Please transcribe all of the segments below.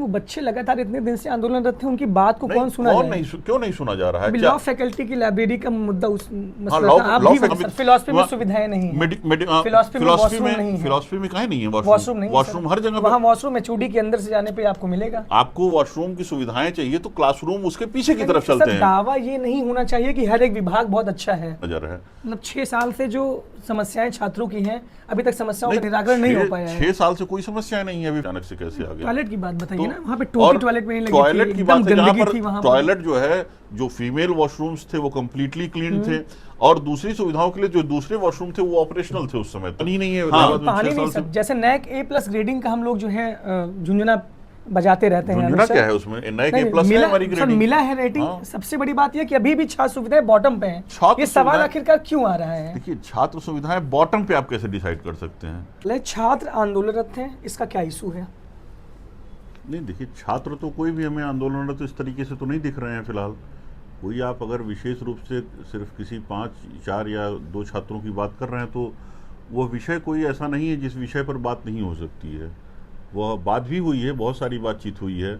वो बच्चे लगातार इतने दिन से आंदोलनरत थे, उनकी बात को कौन सुना जाए? क्यों नहीं सुना जा रहा है? लॉ फैकल्टी की लाइब्रेरी का मुद्दा मसला लॉ था। आप भी फिलॉसफी में सुविधाएं नहीं है, फिलॉसफी में वॉशरूम नहीं है। फिलॉसफी में कहीं नहीं है वॉशरूम नहीं, वॉशरूम हर जगह। वहाँ वॉशरूम है, चूड़ी के अंदर से जाने पे आपको मिलेगा। आपको वॉशरूम की सुविधाएं चाहिए तो क्लासरूम उसके पीछे की तरफ चलते हैं। दावा ये नहीं होना चाहिए कि हर एक विभाग बहुत अच्छा है। नजर है मतलब 6 साल से जो समस्याएं छात्रों की हैं, अभी तक समस्याओं का निराकरण नहीं हो पाया है। 6 साल से कोई समस्या नहीं है, अभी अचानक से कैसे आ गया? टॉयलेट की बात बताइए ना, वहाँ पे टोटी टॉयलेट में नहीं लगी थी, टॉयलेट की बात है, जहाँ पर टॉयलेट पर। जो है, जो फीमेल वॉशरूम्स थे वो कंप्लीटली क्लीन थे, और दूसरी सुविधाओं के लिए जो दूसरे वॉशरूम थे वो ऑपरेशनल थे उस समय। पानी नहीं है, पानी नहीं सब, जैसे नैक A+ ग्रेडिंग का हम लोग जो है झुंझुना बजाते रहते हैं। झुंझुना क्या है उसमें? नैक A+ है हमारी ग्रेडिंग। मिला है रेटिंग। सबसे बड़ी बात यह कि अभी भी छात्र सुविधाएं बॉटम पे हैं। ये सवाल आखिरकार क्यों आ रहा है? देखिए, छात्र सुविधाएं बॉटम पे आप कैसे डिसाइड कर सकते हैं? छात्र आंदोलनरत हैं, इसका क्या इशू है? नहीं, देखिए, छात्र तो कोई भी हमें आंदोलनरत तो इस तरीके से तो नहीं दिख रहे हैं फिलहाल। कोई आप अगर विशेष रूप से सिर्फ किसी 5, 4 या 2 छात्रों की बात कर रहे हैं तो वह विषय कोई ऐसा नहीं है जिस विषय पर बात नहीं हो सकती है। वह बात भी हुई है, बहुत सारी बातचीत हुई है।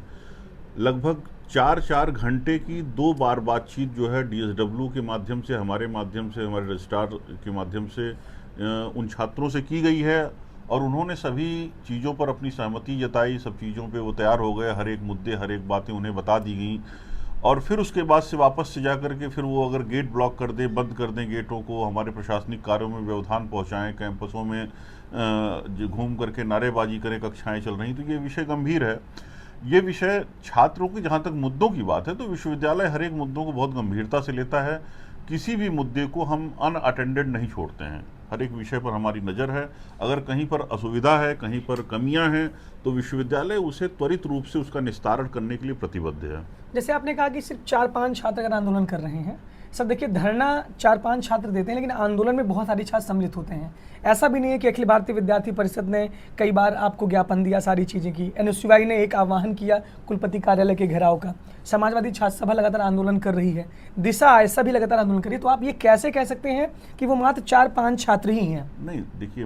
लगभग 4 घंटे की 2 बार बातचीत जो है DSW के माध्यम से, हमारे माध्यम से, हमारे रजिस्ट्रार के माध्यम से उन छात्रों से की गई है, और उन्होंने सभी चीज़ों पर अपनी सहमति जताई। सब चीज़ों पे वो तैयार हो गए, हर एक मुद्दे, हर एक बातें उन्हें बता दी गई। और फिर उसके बाद से वापस से जा कर के फिर वो अगर गेट ब्लॉक कर दे, बंद कर दें गेटों को, हमारे प्रशासनिक कार्यों में व्यवधान पहुंचाएं, कैंपसों में घूम करके नारेबाजी करें, कक्षाएं चल रही, तो ये विषय गंभीर है। ये विषय छात्रों की, जहाँ तक मुद्दों की बात है तो विश्वविद्यालय हर एक मुद्दों को बहुत गंभीरता से लेता है। किसी भी मुद्दे को हम अनअटेंडेड नहीं छोड़ते हैं। हर एक विषय पर हमारी नज़र है। अगर कहीं पर असुविधा है, कहीं पर कमियां हैं, तो विश्वविद्यालय उसे त्वरित रूप से उसका निस्तारण करने के लिए प्रतिबद्ध है। जैसे आपने कहा कि सिर्फ 4-5 छात्र अगर आंदोलन कर रहे हैं, सब देखिए धरना 4-5 छात्र देते हैं, लेकिन आंदोलन में बहुत सारी छात्र सम्मिलित होते हैं। ऐसा भी नहीं है कि अखिल भारतीय विद्यार्थी परिषद ने कई बार आपको ज्ञापन दिया, सारी चीज़ें की। NSUI ने एक आह्वान किया कुलपति कार्यालय के घेराव का। समाजवादी छात्र सभा लगातार आंदोलन कर रही है, दिशा ऐसा भी लगातार आंदोलन कर रही है। तो आप ये कैसे कह सकते हैं कि वो मात्र 4-5 छात्र ही हैं? नहीं, देखिए,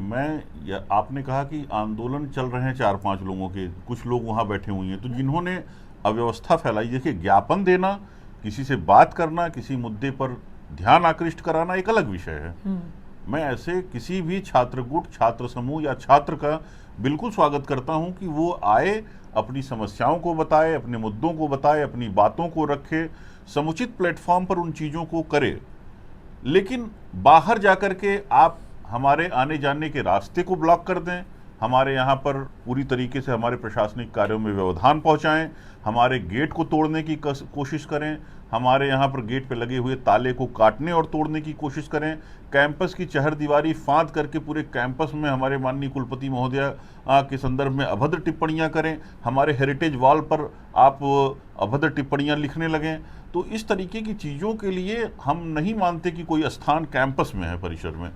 आपने कहा कि आंदोलन चल रहे हैं 4-5 लोगों के, कुछ लोग वहाँ बैठे हुए हैं, तो जिन्होंने अव्यवस्था फैलाई, देखिए, ज्ञापन देना, किसी से बात करना, किसी मुद्दे पर ध्यान आकृष्ट कराना एक अलग विषय है। मैं ऐसे किसी भी छात्र गुट, छात्र समूह या छात्र का बिल्कुल स्वागत करता हूं कि वो आए, अपनी समस्याओं को बताए, अपने मुद्दों को बताए, अपनी बातों को रखे, समुचित प्लेटफॉर्म पर उन चीज़ों को करे। लेकिन बाहर जाकर के आप हमारे आने जाने के रास्ते को ब्लॉक कर दें, हमारे यहाँ पर पूरी तरीके से हमारे प्रशासनिक कार्यों में व्यवधान पहुँचाएं, हमारे गेट को तोड़ने की कोशिश करें, हमारे यहाँ पर गेट पे लगे हुए ताले को काटने और तोड़ने की कोशिश करें, कैंपस की चहरदीवारी फांद करके पूरे कैंपस में हमारे माननीय कुलपति महोदया के संदर्भ में अभद्र टिप्पणियाँ करें, हमारे हेरिटेज वॉल पर आप अभद्र टिप्पणियाँ लिखने लगें। तो इस तरीके की चीज़ों के लिए हम नहीं मानते कि कोई स्थान कैंपस में है, परिसर में।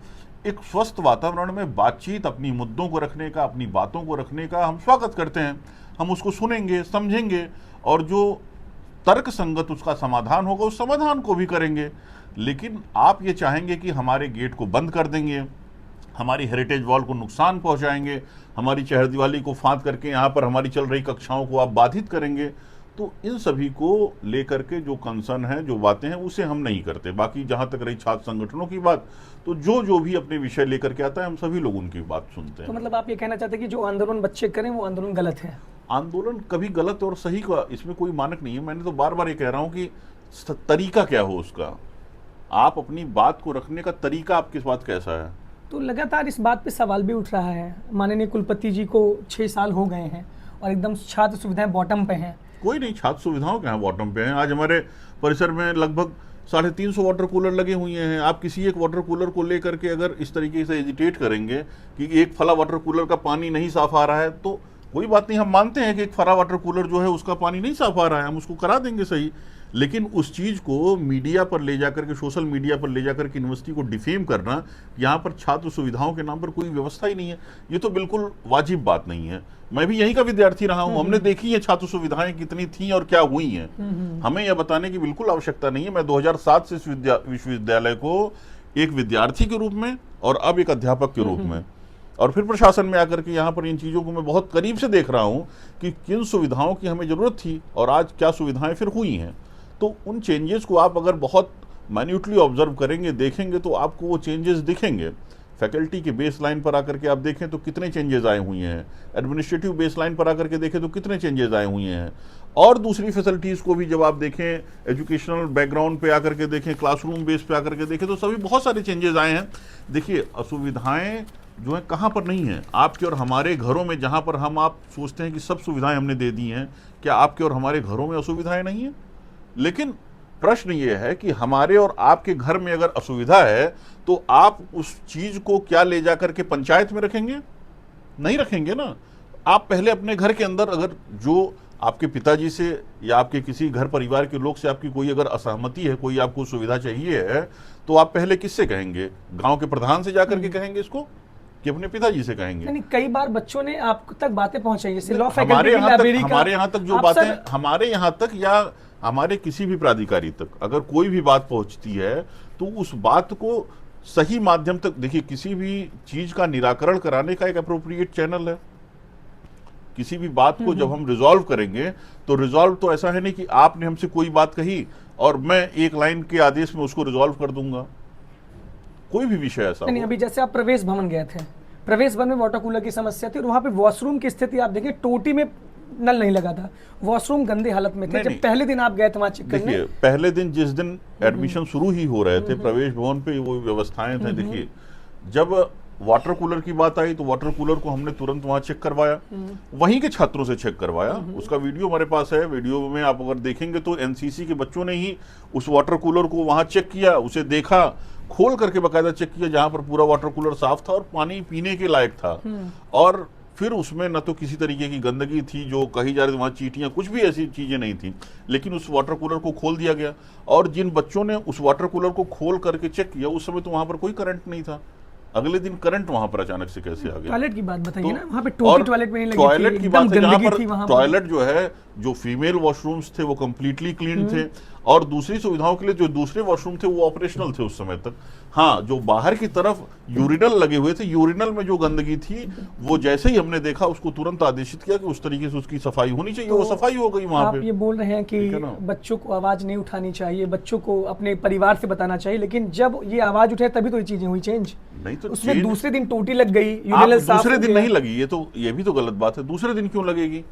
एक स्वस्थ वातावरण में बातचीत, अपनी मुद्दों को रखने का, अपनी बातों को रखने का हम स्वागत करते हैं। हम उसको सुनेंगे, समझेंगे, और जो तर्क संगत उसका समाधान होगा उस समाधान को भी करेंगे। लेकिन आप ये चाहेंगे कि हमारे गेट को बंद कर देंगे, हमारी हेरिटेज वॉल को नुकसान पहुंचाएंगे, हमारी चहरदीवारी को फांद करके यहाँ पर हमारी चल रही कक्षाओं को आप बाधित करेंगे, तो इन सभी को लेकर के जो कंसर्न है, जो बातें हैं, उसे हम नहीं करते। बाकी जहाँ तक रही छात्र संगठनों की बात, तो जो भी अपने विषय लेकर के आता है, हम सभी लोग उनकी बात सुनते हैं। तो मतलब आप ये कहना चाहते हैं कि जो आंदोलन बच्चे करें वो आंदोलन गलत है? आंदोलन कभी गलत और सही का इसमें कोई मानक नहीं है। मैंने तो बार बार ये कह रहा हूँ कि तरीका क्या हो उसका, आप अपनी बात को रखने का तरीका आपके पास कैसा है। तो लगातार इस बात पे सवाल भी उठ रहा है, माननीय कुलपति जी को 6 साल हो गए हैं और एकदम छात्र सुविधाएं बॉटम पे हैं। कोई नहीं, छात्र सुविधाओं क्या है बॉटम पे हैं। आज हमारे परिसर में लगभग 350 वाटर कूलर लगे हुए हैं। आप किसी एक वाटर कूलर को लेकर के अगर इस तरीके से एजिटेट करेंगे कि एक फला वाटर कूलर का पानी नहीं साफ आ रहा है, तो कोई बात नहीं, हम मानते हैं कि एक फला वाटर कूलर जो है उसका पानी नहीं साफ आ रहा है, हम उसको करा देंगे सही। लेकिन उस चीज़ को मीडिया पर ले जाकर के, सोशल मीडिया पर ले जाकर के यूनिवर्सिटी को डिफेम करना, यहाँ पर छात्र सुविधाओं के नाम पर कोई व्यवस्था ही नहीं है, ये तो बिल्कुल वाजिब बात नहीं है। मैं भी यहीं का विद्यार्थी रहा हूँ, हमने देखी है छात्र सुविधाएं कितनी थी और क्या हुई हैं। हमें यह बताने की बिल्कुल आवश्यकता नहीं है। मैं 2007 से विश्वविद्यालय को एक विद्यार्थी के रूप में और अब एक अध्यापक के रूप में और फिर प्रशासन में आकर के यहाँ पर इन चीज़ों को मैं बहुत करीब से देख रहा हूँ कि किन सुविधाओं की हमें ज़रूरत थी और आज क्या सुविधाएं फिर हुई हैं। तो उन चेंजेस को आप अगर बहुत माइन्यूटली ऑब्जर्व करेंगे, देखेंगे, तो आपको वो चेंजेस दिखेंगे। फैकल्टी के बेस लाइन पर आकर के आप देखें तो कितने चेंजेस आए हुए हैं, एडमिनिस्ट्रेटिव बेस लाइन पर आकर के देखें तो कितने चेंजेस आए हुए हैं, और दूसरी फैसिलिटीज़ को भी जब आप देखें, एजुकेशनल बैकग्राउंड पे आकर के देखें, क्लासरूम बेस पे आकर के देखें, तो सभी बहुत सारे चेंजेस आए हैं। देखिए, असुविधाएं जो है कहाँ पर नहीं है, आपके और हमारे घरों में, जहाँ पर आप सोचते हैं कि सब सुविधाएं हमने दे दी हैं, क्या आपके और हमारे घरों में असुविधाएं नहीं हैं? लेकिन प्रश्न ये है कि हमारे और आपके घर में अगर असुविधा है तो आप उस चीज को क्या ले जाकर के पंचायत में रखेंगे? नहीं रखेंगे ना। आप पहले अपने घर के अंदर, अगर जो आपके पिताजी से या आपके किसी घर परिवार के लोग से आपकी कोई अगर असहमति है, कोई आपको सुविधा चाहिए है, तो आप पहले किससे कहेंगे? गांव के प्रधान से जाकर के कहेंगे इसको, कि अपने पिताजी से कहेंगे? यानी कई बार बच्चों ने आप तक बातें पहुंचाई, जैसे लॉ हमारे फैकल्टी लाइब्रेरी का, हमारे यहाँ तक जो बातें, हमारे यहाँ तक या हमारे किसी भी प्राधिकारी तक अगर कोई भी बात पहुंचती है तो उस बात को सही माध्यम तक, देखिए, किसी भी चीज का निराकरण कराने का एक अप्रोप्रिएट चैनल है। किसी भी बात को जब हम रिजॉल्व करेंगे तो रिजॉल्व तो ऐसा है नहीं कि आपने हमसे कोई बात कही और मैं एक लाइन के आदेश में उसको रिजॉल्व कर दूंगा। कोई भी विषय ऐसा नहीं, अभी जैसे आप प्रवेश भवन गए थे, प्रवेश भवन में वाटर कूलर की समस्या थी और वहां पे वॉशरूम की स्थिति आप देखिए, टोटी में नल नहीं लगा था, वॉशरूम गंदे हालत में थे। जब पहले दिन आप गए थे वहां चेक करने, देखिए, पहले दिन जिस दिन एडमिशन शुरू ही हो रहे थे, प्रवेश भवन पे वो व्यवस्थाएं थे। देखिए, जब वाटर कूलर की बात आई तो वाटर कूलर को हमने तुरंत वहां चेक करवाया, वहीं के छात्रों से चेक करवाया। उसका वीडियो हमारे पास है, वीडियो में आप अगर देखेंगे तो एनसीसी के बच्चों ने ही उस वाटर कूलर को वहां चेक किया, उसे देखा, खोल करके बाकायदा चेक किया, जहां पर पूरा वाटर कूलर साफ था और पानी पीने के लायक था। और फिर उसमें न तो किसी तरीके की गंदगी थी जो कही जा रही थी, वहाँ चींटियाँ, कुछ भी ऐसी चीज़ें नहीं थी। लेकिन उस वाटर कूलर को खोल दिया गया और जिन बच्चों ने उस वाटर कूलर को खोल करके चेक किया, उस समय तो वहाँ पर कोई करंट नहीं था। अगले दिन करंट वहां पर अचानक से कैसे आ गया? टॉयलेट की बात बताइए ना, वहाँ पे टोटी टॉयलेट में नहीं लगी थी, टॉयलेट की बात है, जहाँ पर वहाँ टॉयलेट जो है, जो फीमेल वॉशरूम्स थे वो कंप्लीटली क्लीन थे और दूसरी सुविधाओं के लिए जो दूसरे वॉशरूम थे वो ऑपरेशनल थे उस समय तक। हाँ, जो बाहर की तरफ यूरिनल लगे हुए थे, यूरिनल में जो गंदगी थी वो जैसे ही हमने देखा उसको तुरंत आदेशित किया कि उस तरीके से उसकी सफाई होनी चाहिए। वो सफाई हो गई वहां पे। आप ये बोल रहे हैं कि बच्चों को आवाज नहीं उठानी चाहिए, बच्चों को अपने परिवार से बताना चाहिए, लेकिन जब ये आवाज उठे तभी तो ये चीजें हुई चेंज। नहीं तो उसमें दूसरे दिन टोटी लग गई, दूसरे दिन नहीं लगी, ये भी तो गलत बात है। दूसरे दिन क्यों लगेगी?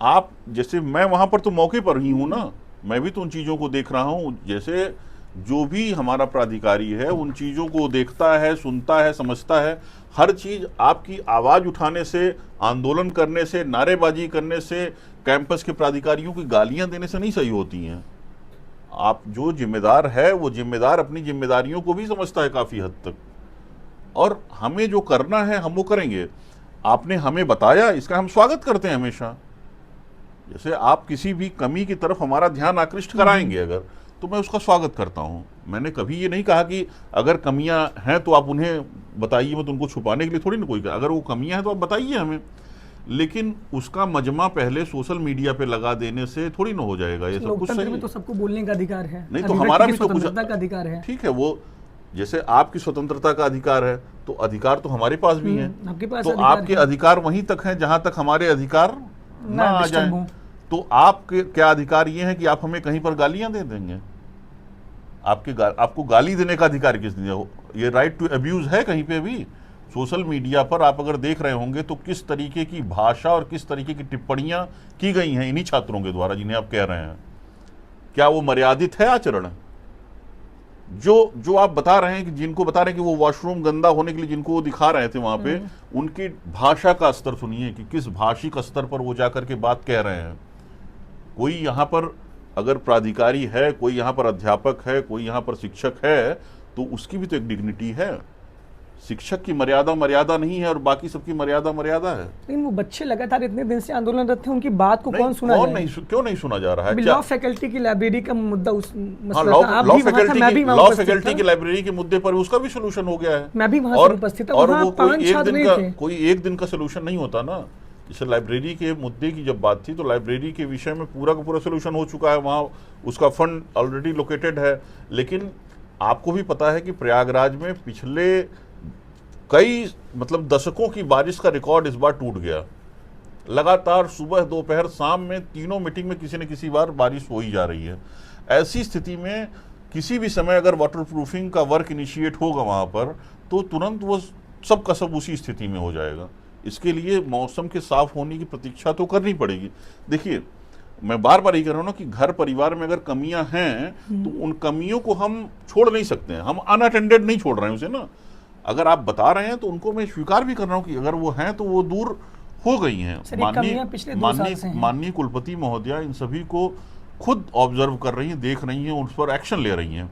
आप जैसे, मैं वहां पर तो मौके पर ही हूं ना, मैं भी तो उन चीजों को देख रहा हूं। जैसे जो भी हमारा प्राधिकारी है उन चीजों को देखता है, सुनता है, समझता है। हर चीज आपकी आवाज उठाने से, आंदोलन करने से, नारेबाजी करने से, कैंपस के प्राधिकारियों की गालियां देने से नहीं सही होती हैं। आप जो जिम्मेदार है वो जिम्मेदार अपनी जिम्मेदारियों को भी समझता है काफी हद तक, और हमें जो करना है हम वो करेंगे। आपने हमें बताया, इसका हम स्वागत करते हैं हमेशा। जैसे आप किसी भी कमी की तरफ हमारा ध्यान आकृष्ट कराएंगे अगर, तो मैं उसका स्वागत करता हूं। मैंने कभी ये नहीं कहा कि अगर कमियां हैं तो आप उन्हें बताइए, मत उनको छुपाने के लिए थोड़ी ना कोई, अगर वो कमियां हैं तो आप बताइए हमें। लेकिन उसका मजमा पहले सोशल मीडिया पे लगा देने से थोड़ी ना हो जाएगा। ये सब कुछ सही है, तो सबको बोलने का अधिकार है, नहीं तो हमारा भी तो कुछ अधिकार है। ठीक है, वो जैसे आपकी स्वतंत्रता का अधिकार है तो अधिकार तो हमारे पास भी है। आपके पास तो आपके अधिकार वहीं तक हैं जहां तक हमारे अधिकार ना आ जाए। तो आपके क्या अधिकार ये है कि आप हमें कहीं पर गालियां दे देंगे? आपको गाली देने का अधिकार किसने दिया? ये राइट टू अब्यूज है कहीं पे भी? सोशल मीडिया पर आप अगर देख रहे होंगे तो किस तरीके की भाषा और किस तरीके की टिप्पणियां की गई हैं इन्हीं छात्रों के द्वारा जिन्हें आप कह रहे हैं। क्या वो मर्यादित है आचरण? जो आप बता रहे हैं कि जिनको बता रहे हैं कि वो वॉशरूम गंदा होने के लिए जिनको वो दिखा रहे थे वहां पे, उनकी भाषा का स्तर सुनिए कि किस भाषिक स्तर पर वो जाकर के बात कह रहे हैं। कोई यहाँ पर अगर प्राधिकारी है, कोई यहाँ पर अध्यापक है, कोई यहाँ पर शिक्षक है, तो उसकी भी तो एक डिग्निटी है। शिक्षक की मर्यादा नहीं है और बाकी सबकी मर्यादा है। लेकिन वो बच्चे लगातार इतने दिन से आंदोलनरत थे, उनकी बात को कौन सुना जाए? क्यों नहीं सुना जा रहा है? लॉ फैकल्टी की लाइब्रेरी का मुद्दा लॉ फैकल्टी की लाइब्रेरी के मुद्दे पर उसका भी सोल्यूशन हो गया है। मैं भी वहां उपस्थित था, और वो कोई एक दिन का सोल्यूशन नहीं होता ना। जैसे लाइब्रेरी के मुद्दे की जब बात थी तो लाइब्रेरी के विषय में पूरा का पूरा सोल्यूशन हो चुका है, वहाँ उसका फंड ऑलरेडी लोकेटेड है। लेकिन आपको भी पता है कि प्रयागराज में पिछले कई मतलब दशकों की बारिश का रिकॉर्ड इस बार टूट गया। लगातार सुबह दोपहर शाम में तीनों मीटिंग में किसी न किसी बार बारिश हो ही जा रही है। ऐसी स्थिति में किसी भी समय अगर वाटर प्रूफिंग का वर्क इनिशिएट होगा वहाँ पर, तो तुरंत वो सब का सब उसी स्थिति में हो जाएगा। इसके लिए मौसम के साफ होने की प्रतीक्षा तो करनी पड़ेगी। देखिए, मैं बार बार ये कह रहा हूँ ना कि घर परिवार में अगर कमियां हैं तो उन कमियों को हम छोड़ नहीं सकते हैं, हम अनअटेंडेड नहीं छोड़ रहे हैं उसे ना। अगर आप बता रहे हैं तो उनको मैं स्वीकार भी कर रहा हूँ कि अगर वो हैं तो वो दूर हो गई हैं। माननीय कुलपति महोदया इन सभी को खुद ऑब्जर्व कर रही हैं, देख रही हैं, उस पर एक्शन ले रही हैं।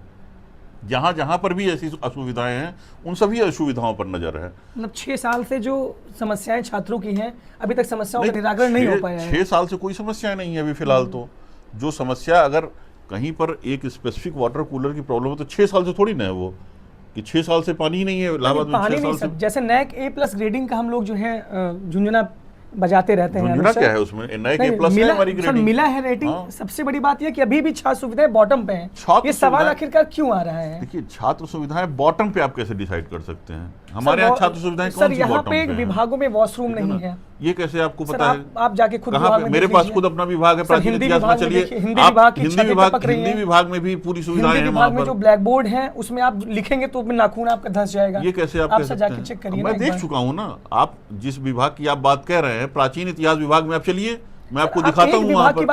जहां जहां पर भी ऐसी असुविधाएं हैं उन सभी असुविधाओं पर नजर है। मतलब 6 साल से जो समस्याएं छात्रों की हैं अभी तक समस्याओं का निराकरण नहीं हो पाया है। 6 साल से कोई समस्या नहीं है अभी फिलहाल। तो जो समस्या अगर कहीं पर एक स्पेसिफिक वाटर कूलर की प्रॉब्लम है तो 6 साल से थोड़ी ना है वो, कि 6 साल से पानी ही नहीं है इलाहाबाद में। 6 साल से जैसे नैक A+ ग्रेडिंग का हम लोग जो है झुंझुना बजाते रहते हैं। झुंझुना क्या है उसमें? नैक A+ है हमारी ग्रेडिंग। मिला है रेटिंग। हाँ। सबसे बड़ी बात यह कि अभी भी छात्र सुविधाएं बॉटम पे हैं। ये सवाल आखिरकार क्यों आ रहा है? देखिए, छात्र सुविधाएं बॉटम पे आप कैसे डिसाइड कर सकते हैं? हमारे यहाँ छात्र सुविधाएं कौन सी बॉटम पे हैं? विभागों में वॉशरूम नहीं है। ये कैसे आपको पता है? आप जाके खुद कहाँ पे? मेरे पास खुद अपना विभाग है प्राचीन इतिहास में। चलिए, हिंदी विभाग में भी पूरी सुविधाएं हैं वहाँ पर। जो ब्लैक बोर्ड है उसमें आप लिखेंगे तो नाखून आपका धंस जाएगा। ये कैसे आप जाके चेक करिए। मैं देख चुका हूँ ना। आप जिस विभाग की आप बात कह रहे हैं, प्राचीन इतिहास विभाग में आप चलिए, मैं आपको दिखाता हूँ वहाँ पर।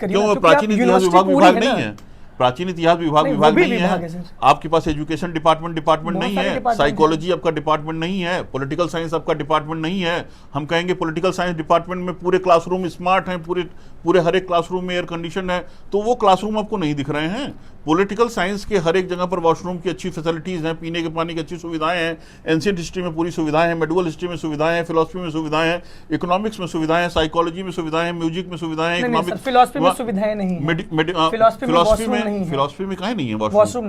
क्यों प्राचीन इतिहास विभाग नहीं है? प्राचीन इतिहास विभाग नहीं है। आपके पास एजुकेशन डिपार्टमेंट नहीं है, साइकोलॉजी आपका डिपार्टमेंट नहीं है, पॉलिटिकल साइंस आपका डिपार्टमेंट नहीं है। हम कहेंगे पॉलिटिकल साइंस डिपार्टमेंट में पूरे क्लासरूम स्मार्ट हैं, पूरे हर एक क्लासरूम में एयर कंडीशन है, तो वो क्लासरूम आपको नहीं दिख रहे हैं। पॉलिटिकल साइंस के हर एक जगह पर वॉशरूम की अच्छी फैसिलिटीज हैं, पीने के पानी की अच्छी सुविधाएं हैं, एंशिएंट हिस्ट्री में पूरी सुविधाएं हैं, मेडिवल हिस्ट्री में सुविधाएं हैं, फिलॉसफी में सुविधाएं हैं, इकोनॉमिक्स में सुविधाएं हैं, साइकोलॉजी में सुविधाएं हैं, म्यूजिक में सुविधाएं हैं, इकोनॉमिक्स फिलॉसफी में सुविधाएं नहीं है। फिलॉसफी में कहीं नहीं है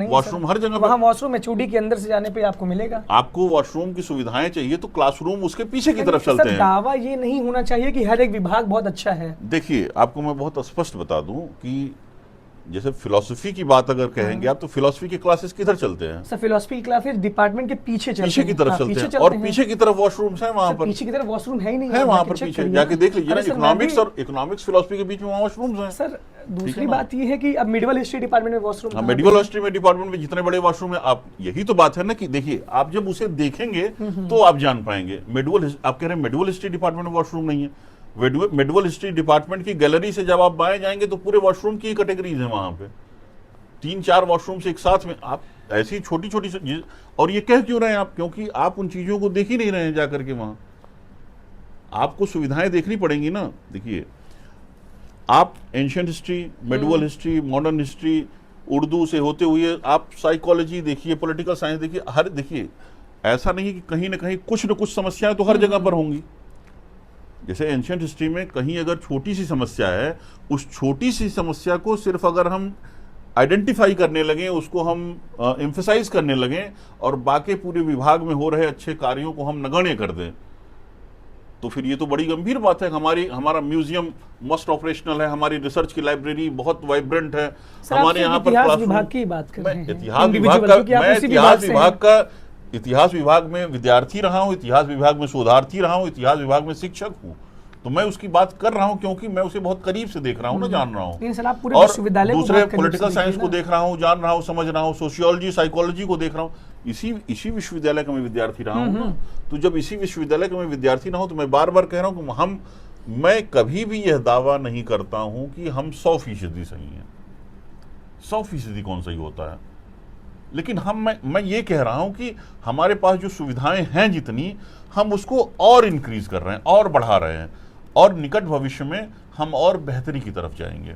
वॉशरूम हर जगह। वहाँ वॉशरूम एचओडी के अंदर से जाने पे आपको मिलेगा। आपको वॉशरूम की सुविधाएं चाहिए तो क्लासरूम उसके पीछे की तरफ चलते हैं। दावा ये नहीं होना चाहिए कि हर एक विभाग बहुत अच्छा है। देखिए, आपको मैं बहुत स्पष्ट बता दूं कि जैसे फिलॉसफी की बात अगर कहेंगे आप, तो फिलॉसफी की क्लासेस किधर चलते हैं? सर, फिलॉसफी की क्लासेस डिपार्टमेंट के पीछे की तरफ चलते हैं, और पीछे की तरफ वॉशरूम्स हैं वहाँ पर। पीछे की तरफ वॉशरूम है ही नहीं है वहाँ पर, पीछे जाके देख लीजिए ना। इकोनॉमिक्स और इकोनॉमिक्स फिलॉसफी के बीच में वॉशरूम्स हैं। सर, दूसरी बात ये है कि अब मेडिवल हिस्ट्री डिपार्टमेंट में वॉशरूम, मेडिकल हिस्ट्री में डिपार्टमेंट में जितने बड़े वॉशरूम है, आप यही तो बात है ना कि देखिए, आप जब उसे देखेंगे तो आप जान पाएंगे। आप कह रहे हैं मेडिकल हिस्ट्री डिपार्टमेंट में वॉशरूम नहीं है। मेडिकल हिस्ट्री डिपार्टमेंट की गैलरी से जब आप बाएं जाएंगे तो पूरे वॉशरूम की कैटेगरीज है वहां पे, 3-4 वॉशरूम से एक साथ में। आप ऐसी छोटी छोटी चीज, और ये कह क्यों रहे हैं आप? क्योंकि आप उन चीजों को देख ही नहीं रहे हैं जाकर के वहां। आपको सुविधाएं देखनी पड़ेंगी ना। देखिए, आप ancient history, medieval history, modern history, Urdu से होते हुए आप साइकोलॉजी देखिए, पॉलिटिकल साइंस देखिए, हर देखिए, ऐसा नहीं कि कहीं ना कहीं कुछ न कुछ समस्याएं तो हर जगह पर होंगी। जैसे एंशिएंट हिस्ट्री में कहीं अगर छोटी सी समस्या है, उस छोटी सी समस्या को सिर्फ अगर हम आइडेंटिफाई करने लगे, उसको हम एम्फसाइज करने लगे, और बाकी पूरे विभाग में हो रहे अच्छे कार्यों को हम नगण्य कर दें, तो फिर ये तो बड़ी गंभीर बात है। हमारा म्यूजियम मस्ट ऑपरेशनल है, हमारी रिसर्च की लाइब्रेरी बहुत वाइब्रेंट है, हमारे यहाँ पर इतिहास विभाग की बात कर रहे हैं। इतिहास विभाग में विद्यार्थी रहा हूँ, इतिहास विभाग में शोधार्थी रहा हूँ, इतिहास विभाग में शिक्षक हूँ, तो मैं उसकी बात कर रहा हूँ क्योंकि मैं उसे बहुत करीब से देख रहा हूँ ना, जान रहा हूँ। और दूसरे पॉलिटिकल साइंस को देख रहा हूँ, जान रहा हूँ, समझ रहा हूँ, सोशियोलॉजी, साइकोलॉजी को देख रहा हूँ। इसी विश्वविद्यालय का मैं विद्यार्थी रहा हूँ ना। तो जब इसी विश्वविद्यालय का मैं विद्यार्थी ना हूँ, तो मैं बार बार कह रहा हूँ कि मैं कभी भी यह दावा नहीं करता हूँ कि हम 100% सही हैं। 100% कौन सही होता है? लेकिन मैं ये कह रहा हूं कि हमारे पास जो सुविधाएं हैं जितनी, हम उसको और इंक्रीज कर रहे हैं और बढ़ा रहे हैं, और निकट भविष्य में हम और बेहतरी की तरफ जाएंगे।